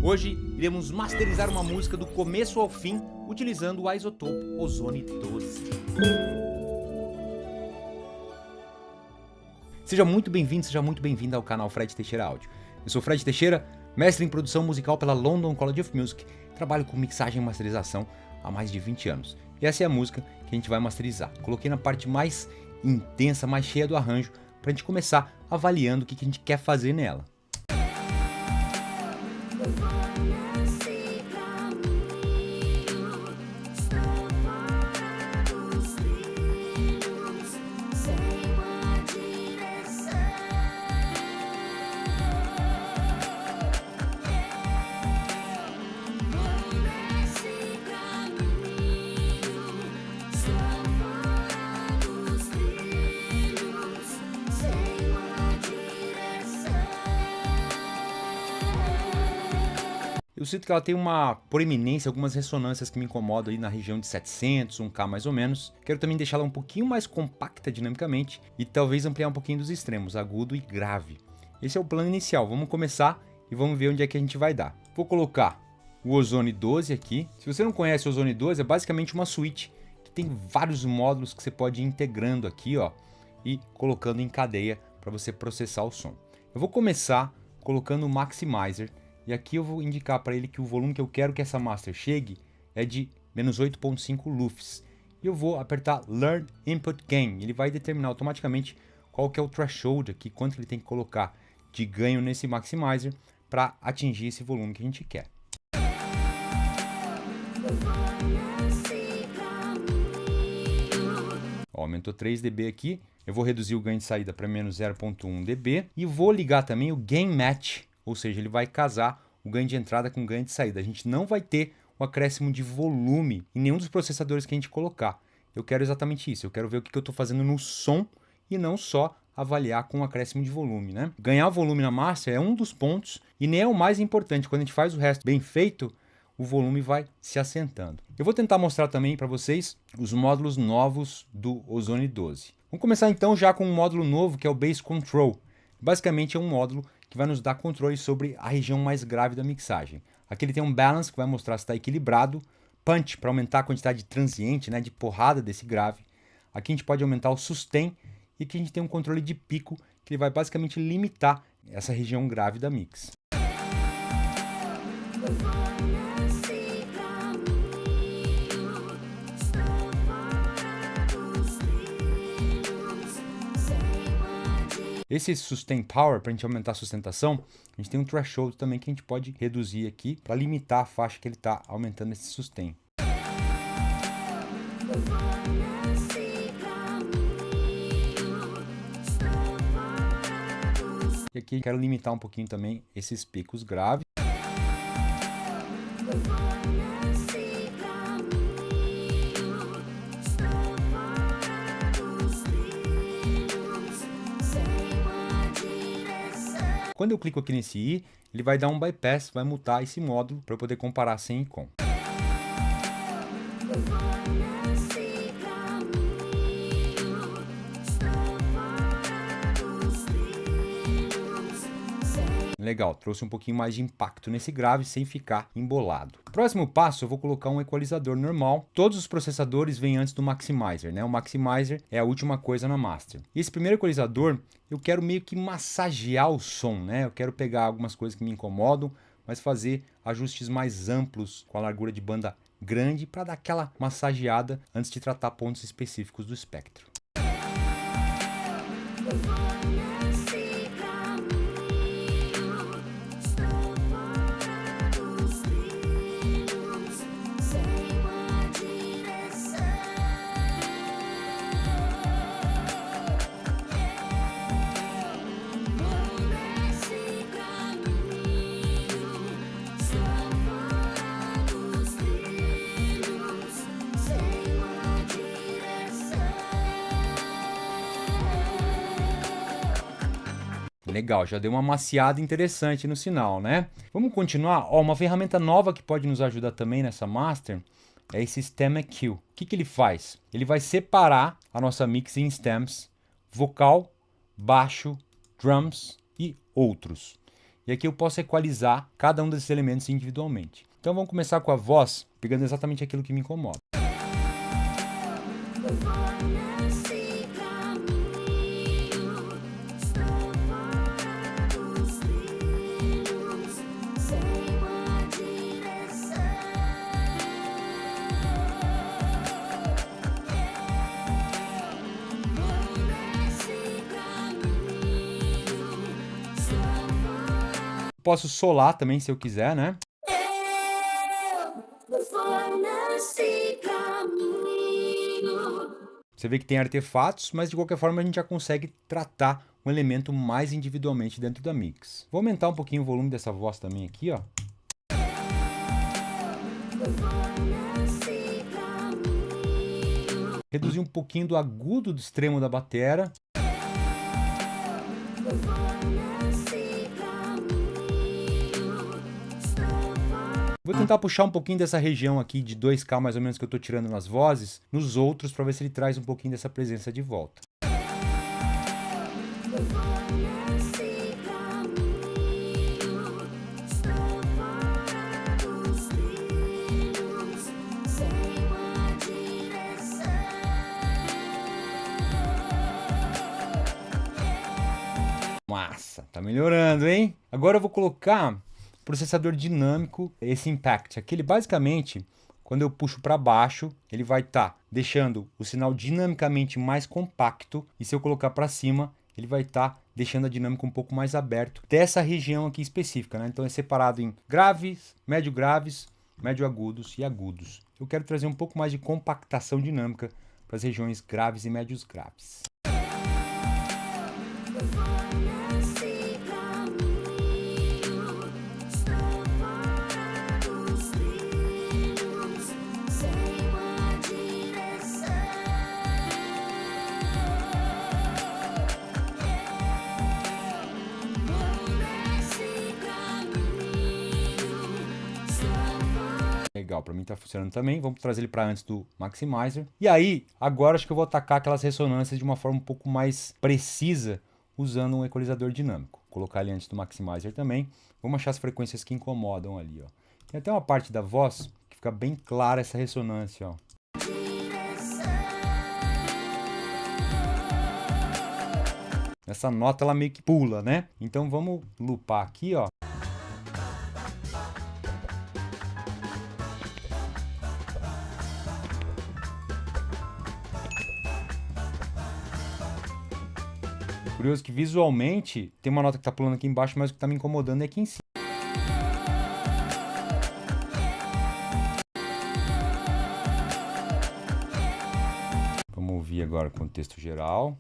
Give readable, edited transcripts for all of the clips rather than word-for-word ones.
Hoje iremos masterizar uma música do começo ao fim utilizando o iZotope Ozone 12. Seja muito bem-vindo, seja muito bem-vinda ao canal Fred Teixeira Áudio. Eu sou Fred Teixeira, mestre em produção musical pela London College of Music, trabalho com mixagem e masterização há mais de 20 anos. E essa é a música que a gente vai masterizar. Coloquei na parte mais intensa, mais cheia do arranjo, para a gente começar avaliando o que a gente quer fazer nela. Eu sinto que ela tem uma proeminência, algumas ressonâncias que me incomodam aí na região de 700, 1K mais ou menos. Quero também deixá-la um pouquinho mais compacta dinamicamente e talvez ampliar um pouquinho dos extremos, agudo e grave. Esse é o plano inicial, vamos começar e vamos ver onde é que a gente vai dar. Vou colocar o Ozone 12 aqui. Se você não conhece o Ozone 12, é basicamente uma suíte que tem vários módulos que você pode ir integrando aqui, ó, e colocando em cadeia para você processar o som. Eu vou começar colocando o Maximizer. E aqui eu vou indicar para ele que o volume que eu quero que essa master chegue é de menos 8.5 LUFS. E eu vou apertar Learn Input Gain. Ele vai determinar automaticamente qual que é o threshold aqui, quanto ele tem que colocar de ganho nesse Maximizer para atingir esse volume que a gente quer. Ó, aumentou 3 dB aqui. Eu vou reduzir o ganho de saída para menos 0.1 dB. E vou ligar também o Gain Match. Ou seja, ele vai casar o ganho de entrada com o ganho de saída. A gente não vai ter o acréscimo de volume em nenhum dos processadores que a gente colocar. Eu quero exatamente isso. Eu quero ver o que eu estou fazendo no som e não só avaliar com o acréscimo de volume, né? Ganhar volume na master é um dos pontos e nem é o mais importante. Quando a gente faz o resto bem feito, o volume vai se assentando. Eu vou tentar mostrar também para vocês os módulos novos do Ozone 12. Vamos começar então já com um módulo novo que é o Bass Control. Basicamente é um módulo que vai nos dar controle sobre a região mais grave da mixagem. Aqui ele tem um balance que vai mostrar se está equilibrado, punch para aumentar a quantidade de transiente, né, de porrada desse grave. Aqui a gente pode aumentar o sustain e aqui a gente tem um controle de pico que ele vai basicamente limitar essa região grave da mix. Esse Sustain Power, para a gente aumentar a sustentação, a gente tem um threshold também que a gente pode reduzir aqui para limitar a faixa que ele está aumentando esse sustain. E aqui eu quero limitar um pouquinho também esses picos graves. Quando eu clico aqui nesse I, ele vai dar um bypass, vai mutar esse módulo para eu poder comparar sem e com. Legal, trouxe um pouquinho mais de impacto nesse grave sem ficar embolado. Próximo passo, eu vou colocar um equalizador normal. Todos os processadores vêm antes do Maximizer, né? O Maximizer é a última coisa na master. E esse primeiro equalizador, eu quero meio que massagear o som, né? Eu quero pegar algumas coisas que me incomodam, mas fazer ajustes mais amplos com a largura de banda grande para dar aquela massageada antes de tratar pontos específicos do espectro. Legal, já deu uma maciada interessante no sinal, né? Vamos continuar? Ó, uma ferramenta nova que pode nos ajudar também nessa master é esse Stem EQ. O que ele faz? Ele vai separar a nossa mix em stems, vocal, baixo, drums e outros. E aqui eu posso equalizar cada um desses elementos individualmente. Então vamos começar com a voz, pegando exatamente aquilo que me incomoda. Posso solar também, se eu quiser, né? Você vê que tem artefatos, mas de qualquer forma a gente já consegue tratar um elemento mais individualmente dentro da mix. Vou aumentar um pouquinho o volume dessa voz também aqui, ó. Reduzir um pouquinho do agudo do extremo da batera. Vou tentar puxar um pouquinho dessa região aqui de 2K mais ou menos que eu estou tirando nas vozes, nos outros, para ver se ele traz um pouquinho dessa presença de volta. Massa, tá melhorando, hein? Agora eu vou colocar processador dinâmico, esse Impact. Aqui ele basicamente, quando eu puxo para baixo, ele vai estar deixando o sinal dinamicamente mais compacto, e se eu colocar para cima, ele vai estar deixando a dinâmica um pouco mais aberto dessa região aqui específica, né? Então é separado em graves, médio agudos e agudos. Eu quero trazer um pouco mais de compactação dinâmica para as regiões graves e médios graves. Legal, para mim tá funcionando também. Vamos trazer ele para antes do Maximizer. E aí, agora acho que eu vou atacar aquelas ressonâncias de uma forma um pouco mais precisa, usando um equalizador dinâmico. Vou colocar ele antes do Maximizer também. Vamos achar as frequências que incomodam ali, ó. Tem até uma parte da voz que fica bem clara essa ressonância, ó. Essa nota ela meio que pula, né? Então vamos loopar aqui, ó. Curioso que visualmente tem uma nota que está pulando aqui embaixo, mas o que está me incomodando é aqui em cima. Vamos ouvir agora o contexto geral.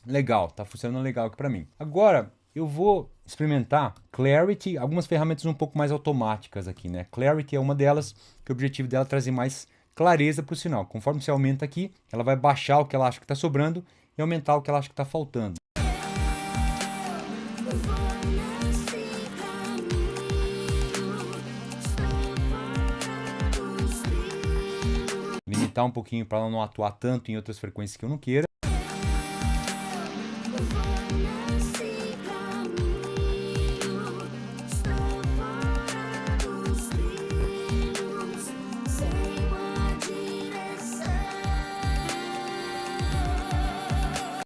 Legal, tá funcionando legal aqui para mim. Agora eu vou experimentar Clarity, algumas ferramentas um pouco mais automáticas aqui, né? Clarity é uma delas, que o objetivo dela é trazer mais clareza para o sinal. Conforme você aumenta aqui, ela vai baixar o que ela acha que está sobrando e aumentar o que ela acha que está faltando. Limitar um pouquinho para ela não atuar tanto em outras frequências que eu não queira.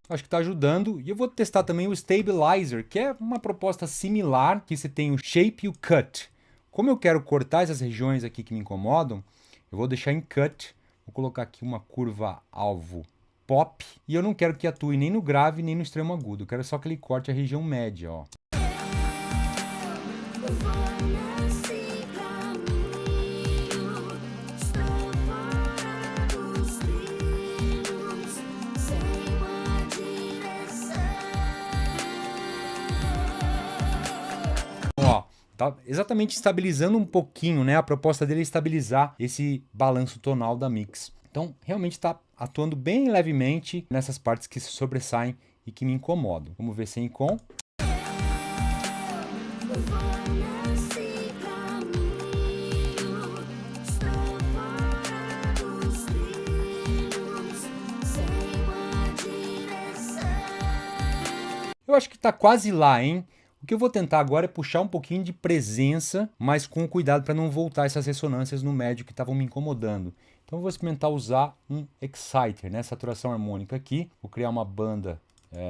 Acho que está ajudando. E eu vou testar também o Stabilizer, que é uma proposta similar, que você tem o Shape e o Cut. Como eu quero cortar essas regiões aqui que me incomodam, eu vou deixar em Cut. Vou colocar aqui uma curva alvo Pop. E eu não quero que atue nem no grave, nem no extremo agudo. Eu quero só que ele corte a região média, ó. Tá exatamente estabilizando um pouquinho, né? A proposta dele é estabilizar esse balanço tonal da mix. Então, realmente está atuando bem levemente nessas partes que se sobressaem e que me incomodam. Vamos ver sem com. Eu acho que está quase lá, hein? O que eu vou tentar agora é puxar um pouquinho de presença, mas com cuidado para não voltar essas ressonâncias no médio que estavam me incomodando. Então eu vou experimentar usar um exciter, né? Saturação harmônica aqui. Vou criar uma banda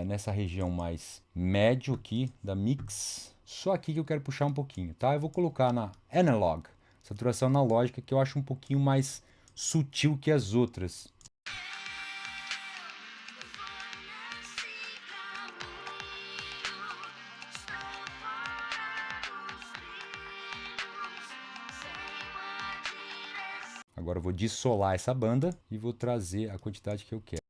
nessa região mais médio aqui da mix. Só aqui que eu quero puxar um pouquinho, tá? Eu vou colocar na analog, saturação analógica, que eu acho um pouquinho mais sutil que as outras. Agora eu vou dissolar essa banda e vou trazer a quantidade que eu quero.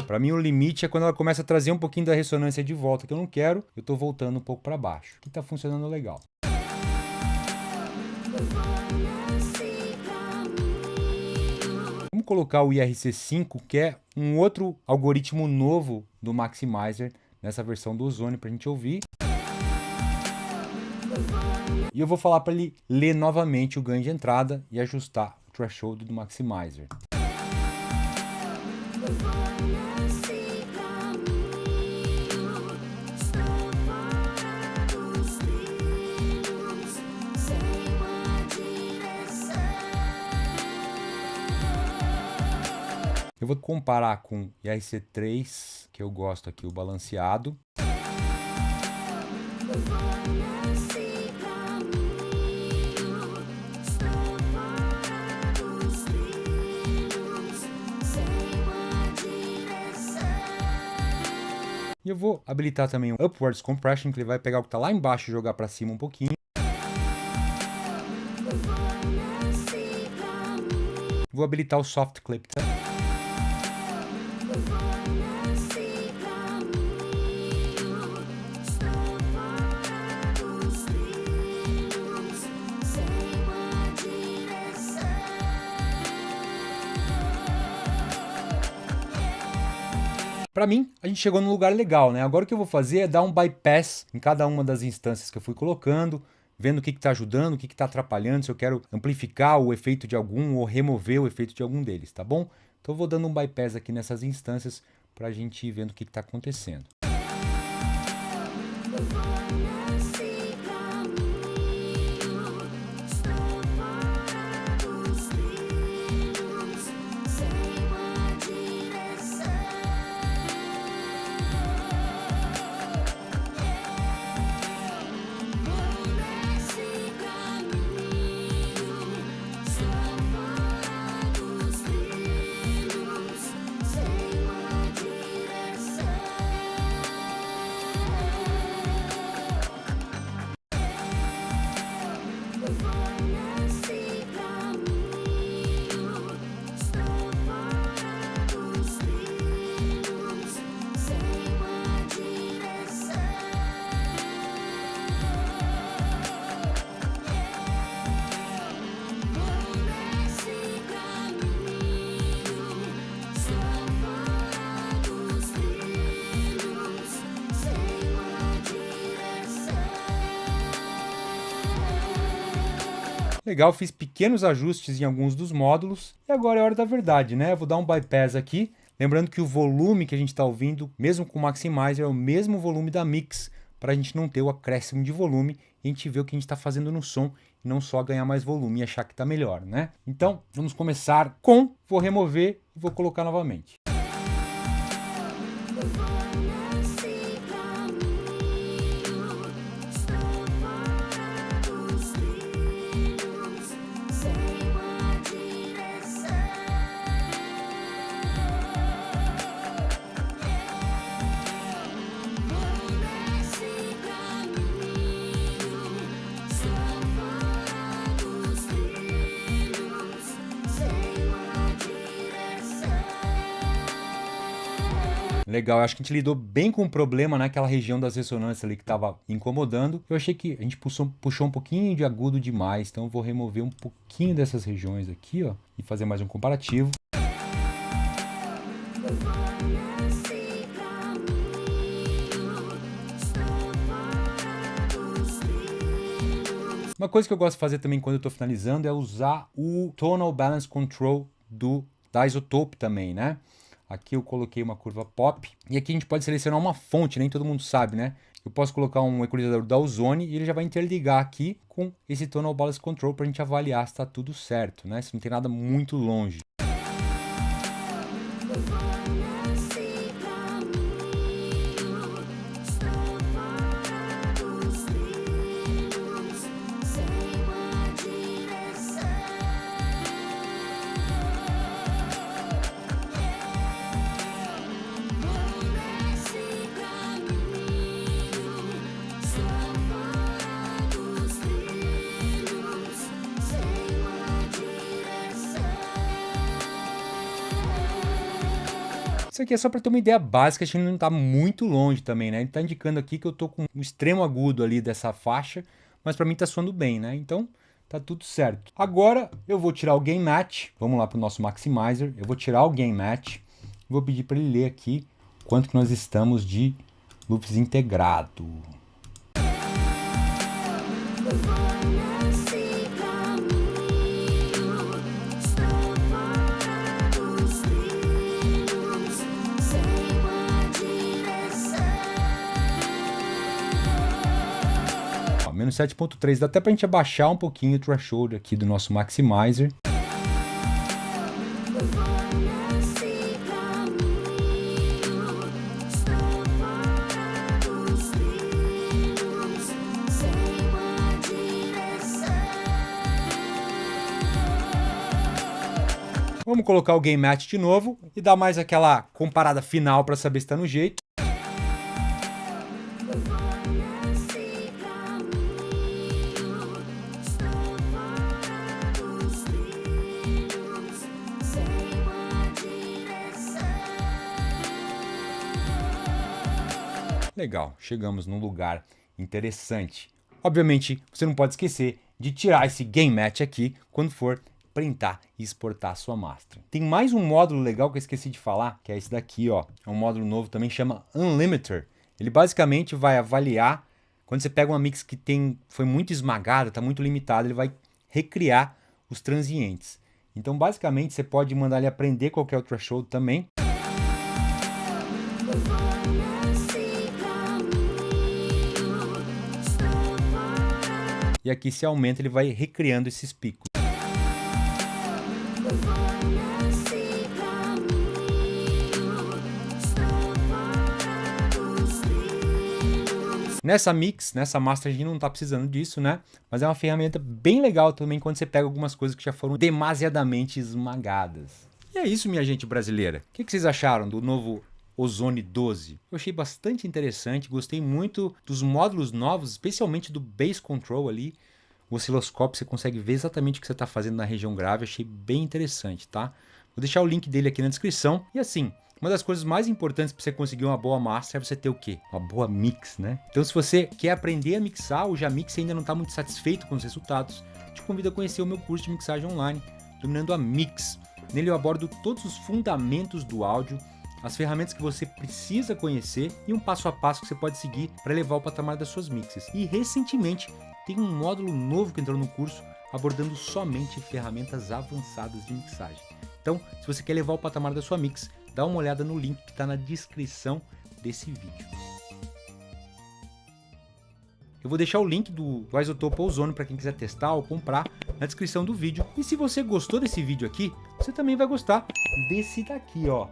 Para mim o limite é quando ela começa a trazer um pouquinho da ressonância de volta que eu não quero, eu estou voltando um pouco para baixo. Aqui está funcionando legal. Vamos colocar o IRC5, que é um outro algoritmo novo do Maximizer nessa versão do Ozone para a gente ouvir. E eu vou falar para ele ler novamente o ganho de entrada e ajustar o threshold do Maximizer. Eu vou comparar com o IRC3, que eu gosto aqui, o balanceado. E eu vou habilitar também o Upwards Compression, que ele vai pegar o que está lá embaixo e jogar para cima um pouquinho. Vou habilitar o Soft Clip. Para mim, a gente chegou num lugar legal, né? Agora o que eu vou fazer é dar um bypass em cada uma das instâncias que eu fui colocando, vendo o que está ajudando, o que está atrapalhando, se eu quero amplificar o efeito de algum ou remover o efeito de algum deles, tá bom? Então eu vou dando um bypass aqui nessas instâncias para a gente ir vendo o que está acontecendo. Legal, fiz pequenos ajustes em alguns dos módulos e agora é hora da verdade, né? Eu vou dar um bypass aqui, lembrando que o volume que a gente está ouvindo, mesmo com o Maximizer, é o mesmo volume da mix, para a gente não ter o acréscimo de volume e a gente ver o que a gente está fazendo no som e não só ganhar mais volume e achar que está melhor, né? Então, vamos começar com, vou remover e vou colocar novamente. Legal, eu acho que a gente lidou bem com o problema naquela região das ressonâncias ali que estava incomodando. Eu achei que a gente puxou um pouquinho de agudo demais, então eu vou remover um pouquinho dessas regiões aqui, ó, e fazer mais um comparativo. Uma coisa que eu gosto de fazer também quando eu estou finalizando é usar o Tonal Balance Control da Isotope também, né? Aqui eu coloquei uma curva pop e aqui a gente pode selecionar uma fonte, nem todo mundo sabe, né? Eu posso colocar um equalizador da Ozone e ele já vai interligar aqui com esse Tonal Balance Control para a gente avaliar se está tudo certo, né? Se não tem nada muito longe. Isso aqui é só para ter uma ideia básica, a gente não está muito longe também, né? Ele está indicando aqui que eu estou com um extremo agudo ali dessa faixa, mas para mim está soando bem, né? Então tá tudo certo. Agora eu vou tirar o Gain Match, vamos lá para o nosso Maximizer, eu vou tirar o Gain Match, vou pedir para ele ler aqui quanto que nós estamos de loops integrado. Menos 7.3, dá até pra gente abaixar um pouquinho o threshold aqui do nosso Maximizer. Vamos colocar o Gain Match de novo e dar mais aquela comparada final para saber se está no jeito. Legal, chegamos num lugar interessante. Obviamente, você não pode esquecer de tirar esse Gain Match aqui quando for printar e exportar a sua master. Tem mais um módulo legal que eu esqueci de falar, que é esse daqui, ó. É um módulo novo também, chama Unlimiter. Ele basicamente vai avaliar, quando você pega uma mix que foi muito esmagada, está muito limitada, ele vai recriar os transientes. Então, basicamente, você pode mandar ele aprender qualquer outro threshold também. E aqui se aumenta, ele vai recriando esses picos. Nessa mix, nessa master, a gente não está precisando disso, né? Mas é uma ferramenta bem legal também quando você pega algumas coisas que já foram demasiadamente esmagadas. E é isso, minha gente brasileira. O que vocês acharam do novo Ozone 12? Eu achei bastante interessante, gostei muito dos módulos novos, especialmente do Bass Control ali. O osciloscópio, você consegue ver exatamente o que você está fazendo na região grave, achei bem interessante, tá? Vou deixar o link dele aqui na descrição. E assim, uma das coisas mais importantes para você conseguir uma boa master é você ter o quê? Uma boa mix, né? Então se você quer aprender a mixar ou já mixa e ainda não está muito satisfeito com os resultados, te convido a conhecer o meu curso de mixagem online, Dominando a Mix. Nele eu abordo todos os fundamentos do áudio, as ferramentas que você precisa conhecer e um passo a passo que você pode seguir para elevar o patamar das suas mixes. E recentemente tem um módulo novo que entrou no curso abordando somente ferramentas avançadas de mixagem. Então, se você quer elevar o patamar da sua mix, dá uma olhada no link que está na descrição desse vídeo. Eu vou deixar o link do Isotope Ozone para quem quiser testar ou comprar na descrição do vídeo. E se você gostou desse vídeo aqui, você também vai gostar desse daqui, ó.